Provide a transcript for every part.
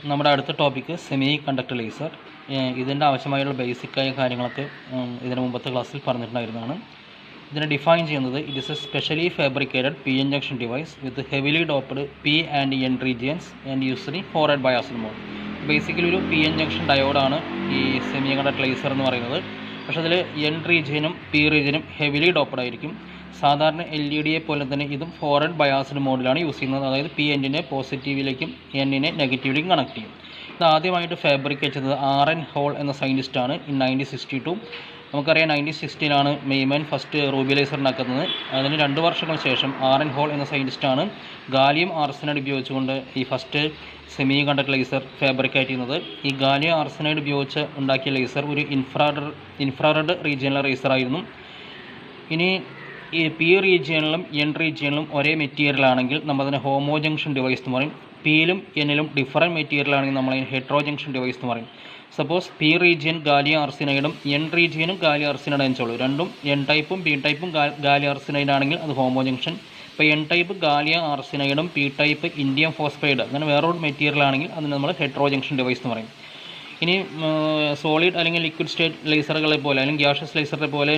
നമ്മുടെ അടുത്ത topic semi conductor laser. ഇതിൻ്റെ ആവശ്യമായുള്ള ബേസിക്കായ കാര്യങ്ങളൊക്കെ ഇതിന് മുമ്പത്തെ ക്ലാസ്സിൽ പറഞ്ഞിട്ടുണ്ടായിരുന്നതാണ്. ഇതിനെ ഡിഫൈൻ ചെയ്യുന്നത് it is a specially fabricated P N junction device with heavily doped P and N regions and used in forward biased mode. Basically ഒരു പി എൻ ജംഗ്ഷൻ ഡയോഡാണ് ഈ സെമി കണ്ടക്ടർ ലേസർ എന്ന് പറയുന്നത്. പക്ഷേ അതിൽ എൻ റീജിയനും P റീജിയനും heavily doped ആയിരിക്കും. സാധാരണ LED പോലെ തന്നെ ഇതും ഫോർവേഡ് ബയാസ്ഡ് മോഡിലാണ് യൂസ് ചെയ്യുന്നത്. അതായത് പി എന്നിനെ പോസിറ്റീവിലേക്കും എന്നിനെ നെഗറ്റീവിലേക്കും കണക്ട് ചെയ്യും. ഇത് ആദ്യമായിട്ട് ഫാബ്രിക്കേറ്റ് ചെയ്തത് RN ഹോൾ എന്ന സയൻറ്റിസ്റ്റാണ് ഇൻ 1962. നമുക്കറിയാം 1960 മെയ്മൻ ഫസ്റ്റ് റൂബി ലേസർ ഉണ്ടാക്കുന്നത്. അതിന് 2 വർഷങ്ങൾക്ക് ശേഷം RN ഹോൾ എന്ന സയൻറ്റിസ്റ്റാണ് ഗാലിയം ആർസനൈഡ് ഉപയോഗിച്ചുകൊണ്ട് ഈ first semi conductor laser fabricate ചെയ്യുന്നത്. ഈ ഗാലിയം ആർസനൈഡ് ഉപയോഗിച്ച് ഉണ്ടാക്കിയ ലേസർ ഒരു ഇൻഫ്രാറെഡ് റീജിയനിലെ ലേസറായിരുന്നു. ഇനി ഈ പി റീജിയനിലും എൻ റീജിയനിലും ഒരേ മെറ്റീരിയലാണെങ്കിൽ നമ്മളതിനെ ഹോമോ ജംഗ്ഷൻ ഡിവൈസ് എന്ന് പറയും. പിയിലും എന്നിലും ഡിഫറൻറ്റ് മെറ്റീരിയലാണെങ്കിൽ നമ്മളതിന് ഹെട്രോ ജംഗ്ഷൻ ഡിവൈസ് എന്ന് പറയും. സപ്പോസ് പി റീജിയൻ ഗാലിയം ആർസിനൈഡും എൻ റീജിയനും ഗാലിയം ആർസിനൈഡ് വെച്ചോളൂ. രണ്ടും എൻ ടൈപ്പും പി ടൈപ്പും ഗാലിയം ആർസിനൈഡ് ആണെങ്കിൽ അത് ഹോമോ ജംഗ്ഷൻ. ഇപ്പോൾ എൻ ടൈപ്പ് ഗാലിയം ആർസിനൈഡും പി ടൈപ്പ് ഇൻഡിയം ഫോസ്ഫൈഡ് അങ്ങനെ വേറൊരു മെറ്റീരിയൽ ആണെങ്കിൽ അതിന് നമ്മൾ ഹെട്രോ ജംഗ്ഷൻ ഡിവൈസ് എന്ന് പറയും. ഇനി സോളിഡ് അല്ലെങ്കിൽ ലിക്വിഡ് സ്റ്റേറ്റ് ലേസറുകളെ പോലെ അല്ലെങ്കിൽ ഗ്യാഷ്യസ് ലേസറിനെ പോലെ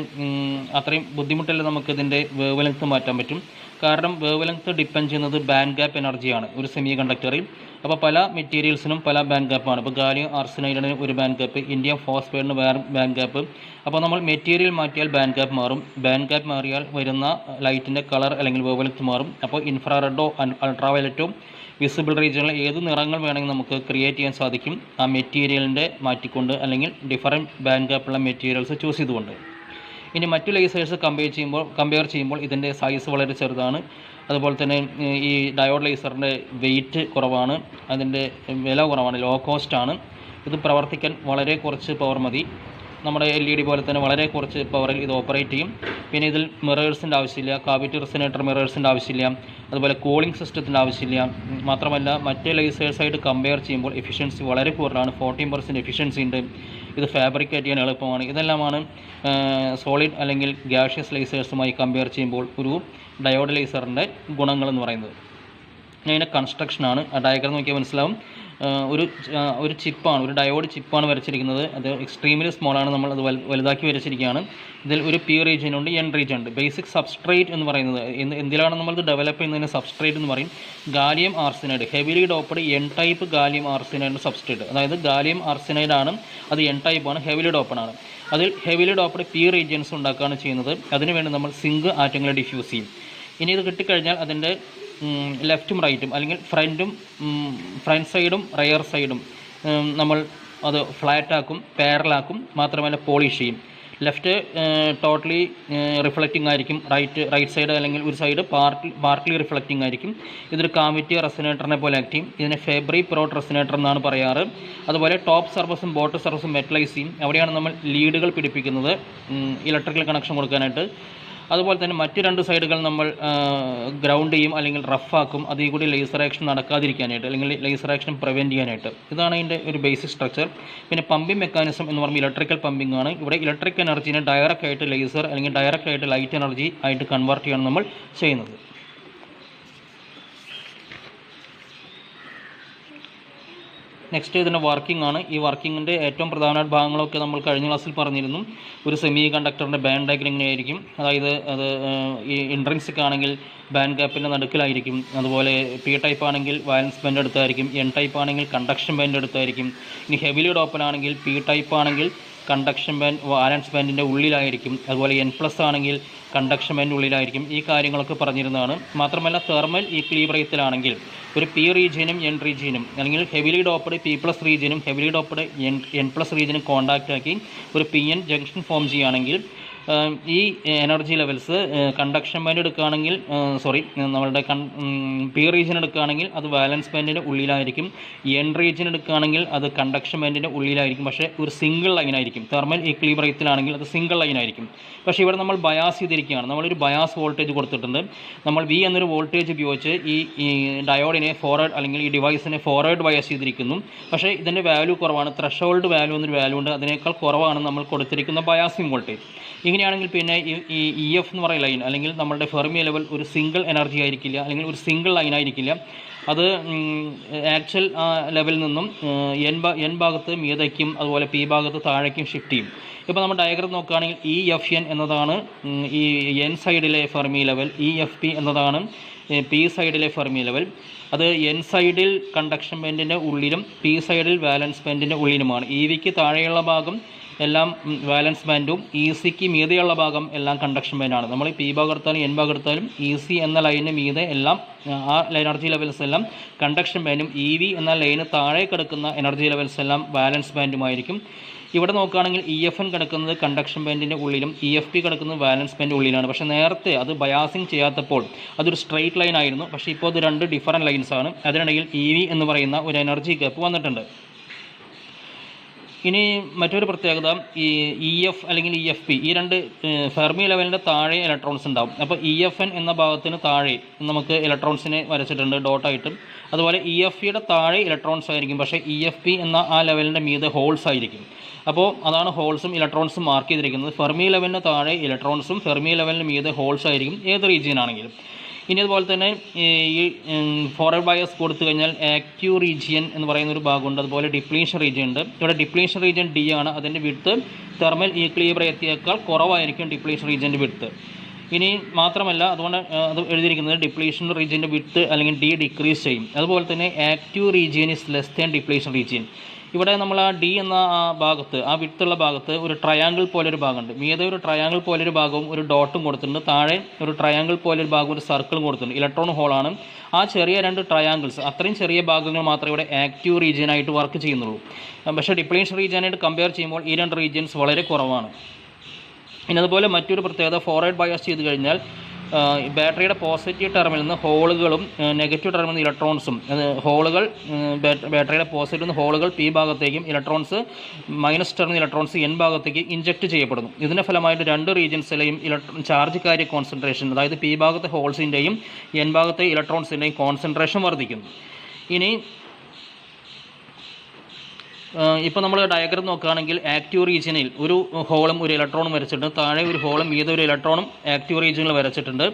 അത്രയും ബുദ്ധിമുട്ടില്ല നമുക്ക് ഇതിൻ്റെ വേവ് ലെങ്ത്ത് മാറ്റാൻ പറ്റും. കാരണം വേവ് ലെങ്ത്ത് ഡിപ്പെൻഡ് ചെയ്യുന്നത് ബാൻഡ് ഗ്യാപ്പ് എനർജിയാണ് ഒരു സെമി കണ്ടക്ടറിൽ. അപ്പോൾ പല മെറ്റീരിയൽസിനും പല ബാൻഡ് ഗ്യാപ്പാണ്. ഇപ്പോൾ ഗാലിയം ആർസനൈഡിന് ഒരു ബാൻഡ് ഗ്യാപ്പ്, ഇൻഡിയം ഫോസ്ഫൈഡിന് വേറെ ബാൻഡ് ഗ്യാപ്പ്. അപ്പോൾ നമ്മൾ മെറ്റീരിയൽ മാറ്റിയാൽ ബാൻഡ് ഗ്യാപ്പ് മാറും. ബാൻഡ് ഗ്യാപ്പ് മാറിയാൽ വരുന്ന ലൈറ്റിൻ്റെ കളർ അല്ലെങ്കിൽ വേവ് ലെങ്ത്ത് മാറും. അപ്പോൾ ഇൻഫ്രാറെഡോ അൾട്രാവയലറ്റോ വിസിബിൾ റീജിയനിൽ ഏത് നിറങ്ങൾ വേണമെങ്കിൽ നമുക്ക് ക്രിയേറ്റ് ചെയ്യാൻ സാധിക്കും ആ മെറ്റീരിയലിൻ്റെ മാറ്റിക്കൊണ്ട്, അല്ലെങ്കിൽ ഡിഫറൻറ്റ് ബാൻഡ് ഗ്യാപ്പുള്ള മെറ്റീരിയൽസ് ചൂസ് ചെയ്തുകൊണ്ട്. ഇനി മറ്റു ലേസേഴ്സ് കമ്പയർ ചെയ്യുമ്പോൾ ഇതിൻ്റെ സൈസ് വളരെ ചെറുതാണ്. അതുപോലെ തന്നെ ഈ ഡയോഡ് ലേസറിൻ്റെ വെയിറ്റ് കുറവാണ്, അതിൻ്റെ വില കുറവാണ്, ലോ കോസ്റ്റാണ്. ഇത് പ്രവർത്തിക്കാൻ വളരെ കുറച്ച് പവർ മതി. നമ്മുടെ LED പോലെ തന്നെ വളരെ കുറച്ച് പവറിൽ ഇത് ഓപ്പറേറ്റ് ചെയ്യും. പിന്നെ ഇതിൽ മിറേഴ്സിൻ്റെ ആവശ്യമില്ല, കാവിറ്റി റെസനേറ്റർ മിറേഴ്സിൻ്റെ ആവശ്യമില്ല, അതുപോലെ കൂളിംഗ് സിസ്റ്റത്തിൻ്റെ ആവശ്യമില്ല. മാത്രമല്ല മറ്റേ ലേസേഴ്സായിട്ട് കമ്പയർ ചെയ്യുമ്പോൾ എഫിഷ്യൻസി വളരെ കൂടുതലാണ്. 14% എഫിഷ്യൻസി ഉണ്ട്. ഇത് ഫാബ്രിക്കേറ്റ് ചെയ്യാൻ എളുപ്പമാണ്. ഇതെല്ലാമാണ് സോളിഡ് അല്ലെങ്കിൽ ഗ്യാഷ്യസ് ലേസേഴ്സുമായി കമ്പയർ ചെയ്യുമ്പോൾ ഒരു ഡയോഡ് ലേസറിൻ്റെ ഗുണങ്ങളെന്ന് പറയുന്നത്. അതിൻ്റെ കൺസ്ട്രക്ഷനാണ്. ആ ഡയഗ്രം നോക്കിയാൽ മനസ്സിലാവും. ഒരു ചിപ്പാണ്, ഒരു ഡയോഡ് ചിപ്പാണ് വരച്ചിരിക്കുന്നത്. അത് എക്സ്ട്രീംലി സ്മോളാണ്, നമ്മൾ അത് വലുതാക്കി വരച്ചിരിക്കുകയാണ്. ഇതിൽ ഒരു പി റീജിയൻ ഉണ്ട്, എൻ റീജിയൻ ഉണ്ട്. ബേസിക് സബ്സ്ട്രേറ്റ് എന്ന് പറയുന്നത് എന്തിലാണ് നമ്മളിത് ഡെവലപ്പ് ചെയ്യുന്നതിന് സബ്സ്ട്രേറ്റ് എന്ന് പറയും. Gallium arsenide heavily doped N type gallium arsenide substrate. അതായത് ഗാലിയം ആർസിനൈഡ് ആണ്, അത് എൻ ടൈപ്പാണ്, ഹെവിലി ഡോപ്ഡ് ആണ്. അതിൽ ഹെവിലി ഡോപ്ഡ് പി റീജിയൻസ് ഉണ്ടാക്കുകയാണ് ചെയ്യുന്നത്. അതിനുവേണ്ടി നമ്മൾ സിങ്ക് ആറ്റങ്ങളെ ഡിഫ്യൂസ് ചെയ്യും. ഇനി ഇത് കിട്ടിക്കഴിഞ്ഞാൽ അതിൻ്റെ ലെഫ്റ്റും റൈറ്റും അല്ലെങ്കിൽ ഫ്രണ്ട് സൈഡും റയർ സൈഡും നമ്മൾ അത് ഫ്ലാറ്റാക്കും, പാരലാക്കും, മാത്രമല്ല പോളിഷ് ചെയ്യും. ലെഫ്റ്റ് ടോട്ടലി റിഫ്ലക്റ്റിംഗ് ആയിരിക്കും, റൈറ്റ് സൈഡ് അല്ലെങ്കിൽ ഒരു സൈഡ് പാർട്ട്ലി റിഫ്ലക്റ്റിംഗ് ആയിരിക്കും. ഇതൊരു കാവിറ്റി റെസനേറ്ററിനെ പോലെ ആക്ട് ചെയ്യും. ഇതിനെ ഫെബ്രി പ്രോട്ട് റെസനേറ്റർ എന്നാണ് പറയാറ്. അതുപോലെ ടോപ്പ് സർഫസും ബോട്ടം സർഫസും മെറ്റലൈസ് ചെയ്യും. അവിടെയാണ് നമ്മൾ ലീഡുകൾ പിടിപ്പിക്കുന്നത് ഇലക്ട്രിക്കൽ കണക്ഷൻ കൊടുക്കാനായിട്ട്. അതുപോലെ തന്നെ മറ്റ് 2 സൈഡുകൾ നമ്മൾ ഗ്രൗണ്ട് ചെയ്യും അല്ലെങ്കിൽ റഫാക്കും, അതിൽ കൂടി ലേസർ ആക്ഷൻ നടക്കാതിരിക്കാനായിട്ട് അല്ലെങ്കിൽ ലേസർ ആക്ഷൻ പ്രിവെൻറ്റ് ചെയ്യാനായിട്ട്. ഇതാണ് ഇതിൻ്റെ ഒരു ബേസിക് സ്ട്രക്ചർ. പിന്നെ പമ്പിംഗ് മെക്കാനിസം എന്ന് പറയുമ്പോൾ ഇലക്ട്രിക്കൽ പമ്പിംഗ് ആണ്. ഇവിടെ ഇലക്ട്രിക് എനർജീനെ ഡയറക്റ്റ് ആയിട്ട് ലേസർ അല്ലെങ്കിൽ ഡയറക്റ്റ് ആയിട്ട് ലൈറ്റ് എനർജി ആയിട്ട് കൺവേർട്ട് ചെയ്യാണ് നമ്മൾ ചെയ്യുന്നത്. നെക്സ്റ്റ് ഇതിൻ്റെ വർക്കിംഗ് ആണ്. ഈ വർക്കിങ്ങിൻ്റെ ഏറ്റവും പ്രധാന ഭാഗങ്ങളൊക്കെ നമ്മൾ കഴിഞ്ഞ ക്ലാസ്സിൽ പറഞ്ഞിരുന്നു. ഒരു സെമി കണ്ടക്ടറിൻ്റെ ബാൻഡ് ഡയഗ്രം ഇങ്ങനെയായിരിക്കും. അതായത് അത് ഈ ഇൻട്രിൻസിക് ആണെങ്കിൽ ബാൻഡ് ഗ്യാപ്പിൻ്റെ നടുക്കിലായിരിക്കും. അതുപോലെ പി ടൈപ്പ് ആണെങ്കിൽ വാലൻസ് ബാൻഡ് അടുത്തായിരിക്കും, എൻ ടൈപ്പ് ആണെങ്കിൽ കണ്ടക്ഷൻ ബാൻഡ് അടുത്തായിരിക്കും. ഇനി ഹെവിലി ഡോപ്പൻ ആണെങ്കിൽ പി ടൈപ്പ് ആണെങ്കിൽ കണ്ടക്ഷൻ ബാൻഡ് വാലൻസ് ബാൻഡിൻ്റെ ഉള്ളിലായിരിക്കും. അതുപോലെ N+ ആണെങ്കിൽ കണ്ടക്ഷൻ ബാൻഡ് ഉള്ളിലായിരിക്കും. ഈ കാര്യങ്ങളൊക്കെ പറഞ്ഞിരുന്നതാണ്. മാത്രമല്ല തെർമൽ ഈക്വിലിബ്രിയത്തിലാണെങ്കിൽ ഒരു പി റീജിയനും എൻ റീജിയനും അല്ലെങ്കിൽ ഹെവിലി ഡോപ്ഡ് P+ റീജിയനും ഹെവിലി ഡോപ്ഡ് N+ റീജിയനും കോണ്ടാക്റ്റ് ആക്കി ഒരു PN ജംഗ്ഷൻ ഫോം ചെയ്യുകയാണെങ്കിൽ ഈ എനർജി ലെവൽസ് കണ്ടക്ഷൻ ബാൻഡ് എടുക്കുകയാണെങ്കിൽ നമ്മളുടെ പി റീജിയൻ എടുക്കുകയാണെങ്കിൽ അത് വാലൻസ് ബാൻഡിൻ്റെ ഉള്ളിലായിരിക്കും. എൻ റീജിയൻ എടുക്കുകയാണെങ്കിൽ അത് കണ്ടക്ഷൻ ബാൻഡിൻ്റെ ഉള്ളിലായിരിക്കും. പക്ഷേ ഒരു സിംഗിൾ ലൈനായിരിക്കും. തെർമൽ ഈക്വിലിബ്രിയത്തിലാണെങ്കിൽ അത് സിംഗിൾ ലൈനായിരിക്കും. പക്ഷേ ഇവിടെ നമ്മൾ ബയാസ് ചെയ്തിരിക്കുകയാണ്. നമ്മളൊരു ബയാസ് വോൾട്ടേജ് കൊടുത്തിട്ടുണ്ട്. നമ്മൾ V എന്നൊരു വോൾട്ടേജ് ഉപയോഗിച്ച് ഈ ഡയോഡിനെ ഫോർവേഡ് അല്ലെങ്കിൽ ഈ ഡിവൈസിനെ ഫോർവേഡ് ബയാസ് ചെയ്തിരിക്കുന്നു. പക്ഷേ ഇതിൻ്റെ വാല്യൂ കുറവാണ്. ത്രഷോൾഡ് വാല്യൂ എന്നൊരു വാല്യൂ ഉണ്ട്, അതിനേക്കാൾ കുറവാണ് നമ്മൾ കൊടുത്തിരിക്കുന്ന ബയാസിംഗ് വോൾട്ടേജ്. ഇങ്ങനെയാണെങ്കിൽ പിന്നെ ഈ EF എന്ന് പറയുന്ന ലൈൻ അല്ലെങ്കിൽ നമ്മളുടെ ഫെർമി ലെവൽ ഒരു സിംഗിൾ എനർജി ആയിരിക്കില്ല അല്ലെങ്കിൽ ഒരു സിംഗിൾ ലൈൻ ആയിരിക്കില്ല. അത് ആക്ച്വൽ ലെവലിൽ നിന്നും എൻ ഭാഗത്ത് മീതയ്ക്കും അതുപോലെ പി ഭാഗത്ത് താഴേക്കും ഷിഫ്റ്റ് ചെയ്യും. ഇപ്പോൾ നമ്മൾ ഡയഗ്രം നോക്കുകയാണെങ്കിൽ EFN എന്നതാണ് ഈ എൻ സൈഡിലെ ഫെർമി ലെവൽ, EFP എന്നതാണ് പി സൈഡിലെ ഫെർമി ലെവൽ. അത് എൻ സൈഡിൽ കണ്ടക്ഷൻ ബാൻഡിൻ്റെ ഉള്ളിലും പി സൈഡിൽ വാലൻസ് ബാൻഡിൻ്റെ ഉള്ളിലുമാണ്. EVക്ക് താഴെയുള്ള ഭാഗം എല്ലാം വാലൻസ് ബാൻഡും ECക്ക് മീതെയുള്ള ഭാഗം എല്ലാം കണ്ടക്ഷൻ ബാൻഡാണ്. നമ്മൾ പി ഭാഗം എടുത്താലും എൻ ഭാഗം എടുത്താലും EC എന്ന ലൈനിന് മീതെ എല്ലാം ആ എനർജി ലെവൽസ് എല്ലാം കണ്ടക്ഷൻ ബാൻഡും EV എന്ന ലൈന് താഴെ കിടക്കുന്ന എനർജി ലെവൽസ് എല്ലാം വാലൻസ് ബാൻഡുമായിരിക്കും. ഇവിടെ നോക്കുകയാണെങ്കിൽ EFN കിടക്കുന്നത് കണ്ടക്ഷൻ ബാൻഡിൻ്റെ ഉള്ളിലും EFP കിടക്കുന്നത് വാലൻസ് ബാൻഡിൻ്റെ ഉള്ളിലാണ്. പക്ഷേ നേരത്തെ അത് ബയാസിങ് ചെയ്യാത്തപ്പോൾ അതൊരു സ്ട്രെയിറ്റ് ലൈൻ ആയിരുന്നു. പക്ഷേ ഇപ്പോൾ അത് രണ്ട് ഡിഫറൻറ്റ് ലൈൻസാണ്. അതിനിടയിൽ EV എന്ന് പറയുന്ന ഒരു എനർജി ഗ്യാപ്പ് വന്നിട്ടുണ്ട്. ഇനി മറ്റൊരു പ്രത്യേകത, ഈ EF അല്ലെങ്കിൽ EFP ഈ രണ്ട് ഫെർമി ലെവലിൻ്റെ താഴെ ഇലക്ട്രോൺസ് ഉണ്ടാവും. അപ്പോൾ EFN എന്ന ഭാഗത്തിന് താഴെ നമുക്ക് ഇലക്ട്രോൺസിനെ വരച്ചിട്ടുണ്ട് ഡോട്ടായിട്ടും. അതുപോലെ EFPയുടെ താഴെ ഇലക്ട്രോൺസ് ആയിരിക്കും, പക്ഷേ EFP എന്ന ആ ലെവലിൻ്റെ മീതെ ഹോൾസ് ആയിരിക്കും. അപ്പോൾ അതാണ് ഹോൾസും ഇലക്ട്രോൺസും മാർക്ക് ചെയ്തിരിക്കുന്നത്. ഫെർമി ലെവലിന് താഴെ ഇലക്ട്രോൺസും ഫെർമി ലെവലിന് മീതെ ഹോൾസ് ആയിരിക്കും ഏത് റീജിയൻ ആണെങ്കിലും. ഇനി അതുപോലെ തന്നെ ഈ ഫോർവേഡ് ബയസ് കൊടുത്തു കഴിഞ്ഞാൽ ആക്റ്റീവ് റീജിയൻ എന്ന് പറയുന്ന ഒരു ഭാഗമുണ്ട്, അതുപോലെ ഡിപ്ലീഷൻ റീജിയൻ ഉണ്ട്. ഇവിടെ ഡിപ്ലീഷൻ റീജിയൻ D ആണ്. അതിൻ്റെ വിഡ്ത്ത് തെർമൽ ഈക്വിലിബ്രിയത്തേക്കാൾ കുറവായിരിക്കും ഡിപ്ലീഷൻ റീജിയൻ്റെ വിഡ്ത്ത്. ഇനി മാത്രമല്ല, അതുകൊണ്ട് അത് എഴുതിയിരിക്കുന്നത് ഡിപ്ലീഷൻ റീജിയൻ്റെ വിഡ്ത്ത് അല്ലെങ്കിൽ D ഡിക്രീസ് ചെയ്യും. അതുപോലെ തന്നെ active region is less than depletion region. ഇവിടെ നമ്മൾ ആ D എന്ന ആ ഭാഗത്ത്, ആ വിഡ്ത്തുള്ള ഭാഗത്ത് ഒരു ട്രയാങ്കിൾ പോലൊരു ഭാഗമുണ്ട്. മീതെ ഒരു ട്രയാങ്കിൾ പോലൊരു ഭാഗവും ഒരു ഡോട്ടും കൊടുത്തിട്ടുണ്ട്. താഴെ ഒരു ട്രയാങ്കിൾ പോലൊരു ഭാഗവും ഒരു സർക്കിളും കൊടുത്തിട്ടുണ്ട്. ഇലക്ട്രോൺ ഹോളാണ്. ആ ചെറിയ രണ്ട് ട്രയാങ്കിൾസ്, അത്രയും ചെറിയ ഭാഗങ്ങൾ മാത്രമേ ഇവിടെ ആക്റ്റീവ് റീജിയനായിട്ട് വർക്ക് ചെയ്യുന്നുള്ളൂ. പക്ഷേ ഡിപ്ലീഷൻ റീജിയനായിട്ട് കമ്പയർ ചെയ്യുമ്പോൾ ഈ രണ്ട് റീജിയൻസ് വളരെ കുറവാണ്. ഇനി അതുപോലെ മറ്റൊരു പ്രത്യേകത, ഫോർവേഡ് ബയാസ് ചെയ്ത് കഴിഞ്ഞാൽ ബാറ്ററിയുടെ പോസിറ്റീവ് ടെർമിൽ നിന്ന് ഹോളുകളും നെഗറ്റീവ് ടെർമിൽ നിന്ന് ഇലക്ട്രോൺസും, ഹോളുകൾ ബാറ്ററിയുടെ പോസിറ്റീവ് നിന്ന് ഹോളുകൾ പി ഭാഗത്തേക്കും ഇലക്ട്രോൺസ് മൈനസ് ടെർമിൽ ഇലക്ട്രോൺസ് എൻ ഭാഗത്തേക്ക് ഇഞ്ചക്ട് ചെയ്യപ്പെടുന്നു. ഇതിൻ്റെ ഫലമായിട്ട് രണ്ട് റീജിയൻസിലെയും ചാർജ് കാരിയ കോൺസെൻട്രേഷൻ, അതായത് പി ഭാഗത്തെ ഹോൾസിൻ്റെയും എൻ ഭാഗത്തെ ഇലക്ട്രോൺസിൻ്റെയും കോൺസെൻട്രേഷൻ വർദ്ധിക്കുന്നു. ഇനി ഇപ്പോൾ നമ്മൾ ഡയഗ്രം നോക്കുകയാണെങ്കിൽ ആക്റ്റീവ് റീജിയനിൽ ഒരു ഹോളും ഒരു ഇലക്ട്രോണും വരച്ചിട്ടുണ്ട്. താഴെ ഒരു ഹോളും മീതെ ഒരു ഇലക്ട്രോണും ആക്റ്റീവ് റീജിയനിൽ വരച്ചിട്ടുണ്ട്.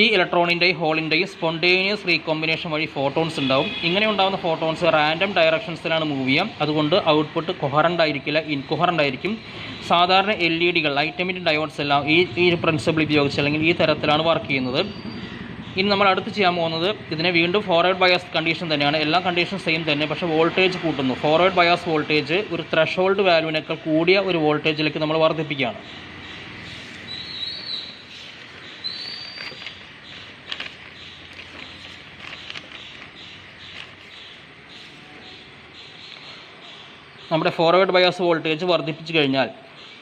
ഈ ഇലക്ട്രോണിൻ്റെയും ഹോളിൻ്റെയും സ്പോണ്ടേനിയസ് റീകോമ്പിനേഷൻ വഴി ഫോട്ടോൺസ് ഉണ്ടാവും. ഇങ്ങനെ ഉണ്ടാകുന്ന ഫോട്ടോൺസ് റാൻഡം ഡയറക്ഷൻസിലാണ് മൂവ് ചെയ്യാം. അതുകൊണ്ട് ഔട്ട്പുട്ട് കൊഹറൻ്റ് ആയിരിക്കില്ല, ഇൻകൊഹറൻ്റ് ആയിരിക്കും. സാധാരണ LED-കൾ, ലൈറ്റ് എമിറ്റിംഗ് ഡയോഡ്സ് എല്ലാം ഈ പ്രിൻസിപ്പിൾ ഉപയോഗിച്ച് അല്ലെങ്കിൽ ഈ തരത്തിലാണ് വർക്ക് ചെയ്യുന്നത്. ഇനി നമ്മൾ അടുത്ത് ചെയ്യാൻ പോകുന്നത്, ഇതിനെ വീണ്ടും ഫോർവേഡ് ബയാസ് കണ്ടീഷൻ തന്നെയാണ്. എല്ലാ കണ്ടീഷനും സെയിം തന്നെ, പക്ഷേ വോൾട്ടേജ് കൂട്ടുന്നു. ഫോർവേഡ് ബയാസ് വോൾട്ടേജ് ഒരു ത്രെഷോൾഡ് വാല്യൂവിനേക്കാൾ കൂടിയ ഒരു വോൾട്ടേജിലേക്ക് നമ്മൾ വർദ്ധിപ്പിക്കുകയാണ്. നമ്മുടെ ഫോർവേഡ് ബയാസ് വോൾട്ടേജ് വർദ്ധിപ്പിച്ചു കഴിഞ്ഞാൽ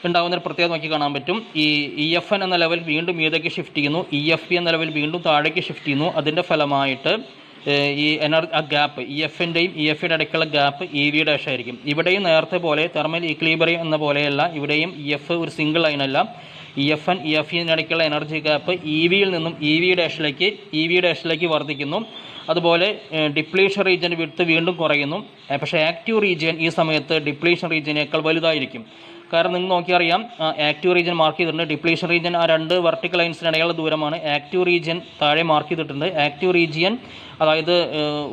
ഉണ്ടാകുന്നൊരു പ്രത്യേകത നോക്കി കാണാൻ പറ്റും. ഈ EFN എന്ന ലെവൽ വീണ്ടും മീതേക്ക് ഷിഫ്റ്റ് ചെയ്യുന്നു, EFP എന്ന ലെവൽ വീണ്ടും താഴേക്ക് ഷിഫ്റ്റ് ചെയ്യുന്നു. അതിൻ്റെ ഫലമായിട്ട് ഈ ആ ഗ്യാപ്പ്, EFൻ്റെയും EFയുടെ ഇടയ്ക്കുള്ള ഗ്യാപ്പ് EV' ആയിരിക്കും. ഇവിടെയും നേരത്തെ പോലെ തെർമൽ ഈക്വിലിബ്രിയം എന്ന പോലെയല്ല, ഇവിടെയും EF ഒരു സിംഗിൾ ലൈനല്ല. EFN EFഇടയ്ക്കുള്ള എനർജി ഗ്യാപ്പ് EVയിൽ നിന്നും EV' വർദ്ധിക്കുന്നു. അതുപോലെ ഡിപ്ലീഷൻ റീജിയൻ വിഡ്ത്ത് വീണ്ടും കുറയുന്നു. പക്ഷേ ആക്റ്റീവ് റീജിയൻ ഈ സമയത്ത് ഡിപ്ലീഷൻ റീജിയനേക്കാൾ വലുതായിരിക്കും. കാരണം നിങ്ങൾ നോക്കിയറിയാം, ആക്റ്റീവ് റീജിയൻ മാർക്ക് ചെയ്തിട്ടുണ്ട്. ഡിപ്ലീഷൻ റീജിയൻ ആ രണ്ട് വെർട്ടിക്കൽ ലൈൻസിനിടയിലുള്ള ദൂരമാണ്. ആക്റ്റീവ് റീജിയൻ താഴെ മാർക്ക് ചെയ്തിട്ടുണ്ട്. ആക്റ്റീവ് റീജിയൻ, അതായത്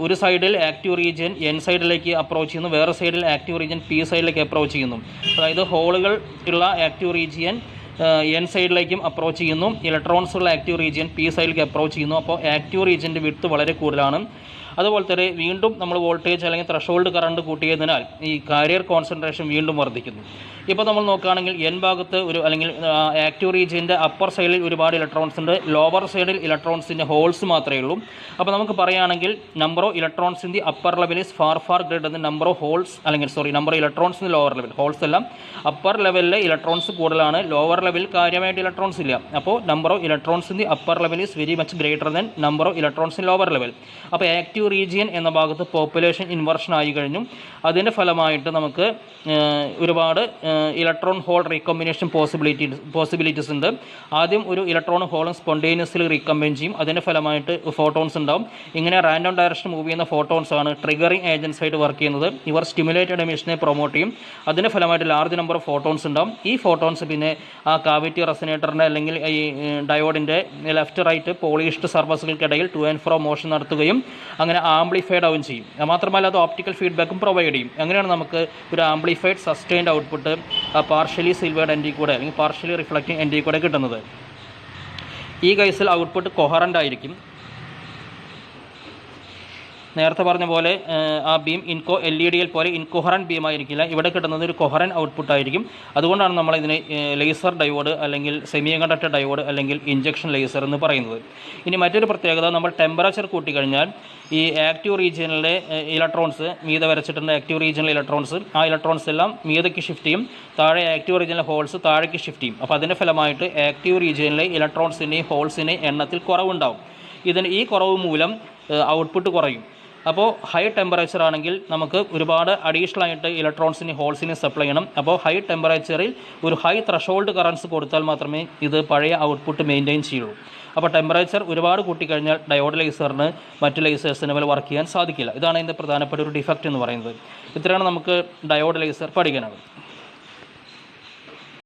ഒരു സൈഡിൽ ആക്റ്റീവ് റീജിയൻ എൻ സൈഡിലേക്ക് അപ്രോച്ച് ചെയ്യുന്നു, വേറെ സൈഡിൽ ആക്റ്റീവ് റീജിയൻ പി സൈഡിലേക്ക് അപ്രോച്ച് ചെയ്യുന്നു. അതായത് ഹോളുകൾ ഉള്ള ആക്റ്റീവ് റീജിയൻ എൻ സൈഡിലേക്കും അപ്രോച്ച് ചെയ്യുന്നു, ഇലക്ട്രോൺസ് ഉള്ള ആക്റ്റീവ് റീജിയൻ പി സൈഡിലേക്ക് അപ്രോച്ച് ചെയ്യുന്നു. അപ്പോൾ ആക്റ്റീവ് റീജിയൻ്റെ വിഡ്ത്ത് വളരെ കൂടുതലാണ്. അതുപോലെ തന്നെ വീണ്ടും നമ്മൾ വോൾട്ടേജ് അല്ലെങ്കിൽ ത്രഷോൾഡ് കറണ്ട് കൂട്ടിയതിനാൽ ഈ കാരിയർ കോൺസെൻട്രേഷൻ വീണ്ടും വർദ്ധിക്കുന്നു. ഇപ്പോൾ നമ്മൾ നോക്കുകയാണെങ്കിൽ എൻ ഭാഗത്ത് അല്ലെങ്കിൽ ആക്റ്റീവ് റീജിയൻ്റെ അപ്പർ സൈഡിൽ ഒരുപാട് ഇലക്ട്രോൺസ് ഉണ്ട്, ലോവർ സൈഡിൽ ഇലക്ട്രോൺസിൻ്റെ ഹോൾസ് മാത്രമേ ഉള്ളൂ. അപ്പോൾ നമുക്ക് പറയുകയാണെങ്കിൽ number of electrons in the upper level is far greater than number of holes, അല്ലെങ്കിൽ number of electrons in lower level. Holes എല്ലാം അപ്പർ ലെവലിലെ ഇലക്ട്രോൺസ് കൂടുതലാണ്, ലോവർ ലെവലിൽ കാര്യമായിട്ട് ഇലക്ട്രോൺസ് ഇല്ല. അപ്പോൾ number of electrons in the upper level is very much greater than number of electrons in lower level. അപ്പോൾ active region എന്ന ഭാഗത്ത് പോപ്പുലേഷൻ ഇൻവേർഷൻ ആയി കഴിഞ്ഞു. അതിൻ്റെ ഫലമായിട്ട് നമുക്ക് ഒരുപാട് ഇലക്ട്രോൺ ഹോൾ റീകോമ്പിനേഷൻ പോസിബിലിറ്റീസ് ഉണ്ട്. ആദ്യം ഒരു ഇലക്ട്രോൺ ഹോളും സ്പോണ്ടേനിയസ്ലി റീകമ്പൈൻ ചെയ്യും. അതിൻ്റെ ഫലമായിട്ട് ഫോട്ടോൺസ് ഉണ്ടാവും. ഇങ്ങനെ റാൻഡം ഡയറക്ഷൻ മൂവ് ചെയ്യുന്ന ഫോട്ടോൺസ് ആണ് ട്രിഗറിങ് ഏജൻസ് ആയിട്ട് വർക്ക് ചെയ്യുന്നത്. ഇവർ സ്റ്റിമുലേറ്റഡ് എമിഷനെ പ്രൊമോട്ട് ചെയ്യും. അതിൻ്റെ ഫലമായിട്ട് ലാർജ് നമ്പർ ഓഫ് ഫോട്ടോൺസ് ഉണ്ടാവും. ഈ ഫോട്ടോൺസ് പിന്നെ ആ കാവിറ്റി റെസനേറ്ററിൻ്റെ അല്ലെങ്കിൽ ഈ ഡയോഡിൻ്റെ ലെഫ്റ്റ് റൈറ്റ് പോളിഷ്ഡ് സർഫസുകൾക്കിടയിൽ ടു ആൻഡ് ഫ്രോ മോഷൻ നടത്തുകയും അങ്ങനെ ആംപ്ലിഫൈഡ് ആവുകയും ചെയ്യും. മാത്രമല്ല അത് ഓപ്റ്റിക്കൽ ഫീഡ്ബാക്കും പ്രൊവൈഡ് ചെയ്യും. അങ്ങനെയാണ് നമുക്ക് ഒരു amplified sustained output partially silvered എൻഡിൽ കൂടെ അല്ലെങ്കിൽ പാർഷ്യലി റിഫ്ലക്റ്റിംഗ് എൻഡിൽ കൂടെ കിട്ടുന്നത്. ഈ കേസിൽ ഔട്ട്പുട്ട് കൊഹറൻ്റ് ആയിരിക്കും. നേരത്തെ പറഞ്ഞ പോലെ ആ ബീം LED പോലെ ഇൻകൊഹറൻറ്റ് ബീം ആയിരിക്കില്ല. ഇവിടെ കിട്ടുന്നത് ഒരു കൊഹറൻറ്റ് ഔട്ട്പുട്ട് ആയിരിക്കും. അതുകൊണ്ടാണ് നമ്മൾ ഇതിനെ ലേസർ ഡയോഡ് അല്ലെങ്കിൽ സെമി കണ്ടക്ടർ ഡയോഡ് അല്ലെങ്കിൽ ഇഞ്ചക്ഷൻ ലേസർ എന്ന് പറയുന്നത്. ഇനി മറ്റൊരു പ്രത്യേകത, നമ്മൾ ടെമ്പറേച്ചർ കൂട്ടിക്കഴിഞ്ഞാൽ ഈ ആക്റ്റീവ് റീജിയനിലെ ഇലക്ട്രോൺസ് മീതെ വരച്ചിട്ടുണ്ട്. ആക്റ്റീവ് റീജിയനിലെ ഇലക്ട്രോൺസ്, ആ ഇലക്ട്രോൺസ് എല്ലാം മീതയ്ക്ക് ഷിഫ്റ്റ് ചെയ്യും. താഴെ ആക്റ്റീവ് റീജിയനിലെ ഹോൾസ് താഴേക്ക് ഷിഫ്റ്റ് ചെയ്യും. അപ്പോൾ അതിൻ്റെ ഫലമായിട്ട് ആക്റ്റീവ് റീജിയനിലെ ഇലക്ട്രോൺസിൻ്റെയും ഹോൾസിൻ്റെയും എണ്ണത്തിൽ കുറവുണ്ടാവും. ഈ കുറവ് മൂലം ഔട്ട്പുട്ട് കുറയും. അപ്പോൾ ഹൈ ടെമ്പറേച്ചർ ആണെങ്കിൽ നമുക്ക് ഒരുപാട് അഡീഷണൽ ആയിട്ട് ഇലക്ട്രോൺസിന് ഹോൾസിന് സപ്ലൈ ചെയ്യണം. അപ്പോൾ ഹൈ ടെമ്പറേച്ചറിൽ ഒരു ഹൈ ത്രഷോൾഡ് കറൻസ് കൊടുത്താൽ മാത്രമേ ഇത് പഴയ ഔട്ട്പുട്ട് മെയിൻറ്റെയിൻ ചെയ്യുള്ളൂ. അപ്പോൾ ടെമ്പറേച്ചർ ഒരുപാട് കൂട്ടിക്കഴിഞ്ഞാൽ ഡയോഡ് ലേസറിന് മറ്റ് ലേസേഴ്സിനെ പോലെ വർക്ക് ചെയ്യാൻ സാധിക്കില്ല. ഇതാണ് ഇതിൻ്റെ പ്രധാനപ്പെട്ട ഒരു ഡിഫക്റ്റ് എന്ന് പറയുന്നത്. ഇത്രയാണ് നമുക്ക് ഡയോഡ് ലേസർ പഠിക്കാനുള്ളത്.